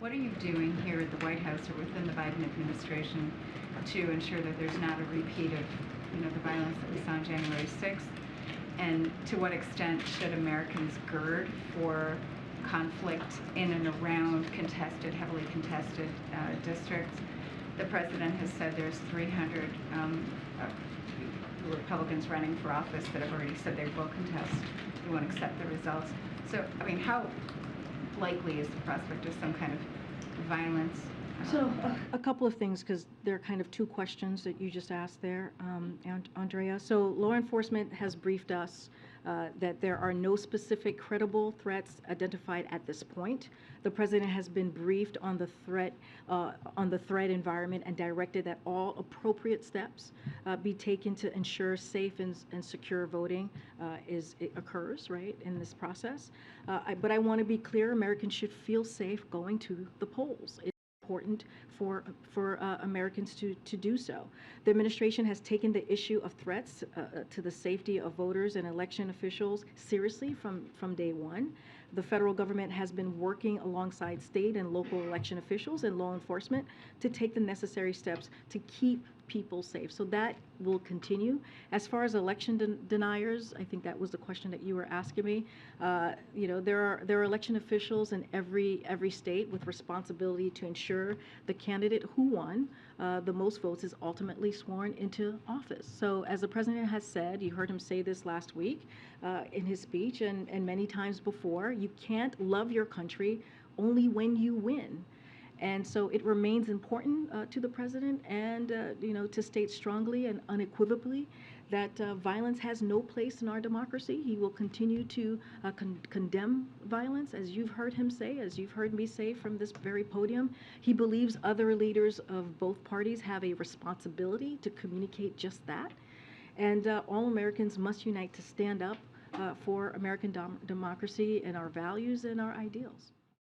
What are you doing here at the White House or within the Biden administration to ensure that there's not a repeat of, the violence that we saw on January 6th? And to what extent should Americans gird for conflict in and around heavily contested districts? The president has said there's 300 Republicans running for office that have already said they will contest, they won't accept the results. So, how likely is the prospect of some kind of violence? So a couple of things, because there are kind of two questions that you just asked there, Andrea. So law enforcement has briefed us that there are no specific credible threats identified at this point. The president has been briefed on the threat environment and directed that all appropriate steps be taken to ensure safe and secure voting occurs, right, in this process. But I want to be clear: Americans should feel safe going to the polls. Important for Americans to do so. The administration has taken the issue of threats to the safety of voters and election officials seriously from day one. The federal government has been working alongside state and local election officials and law enforcement to take the necessary steps to keep people safe. So that will continue. As far as election deniers, I think that was the question that you were asking me. There are election officials in every state with responsibility to ensure the candidate who won the most votes is ultimately sworn into office. So as the president has said, you heard him say this last week in his speech and many times before, you can't love your country only when you win. And so it remains important to the president and, to state strongly and unequivocally that violence has no place in our democracy. He will continue to condemn violence, as you've heard him say, as you've heard me say from this very podium. He believes other leaders of both parties have a responsibility to communicate just that. And all Americans must unite to stand up for American democracy and our values and our ideals.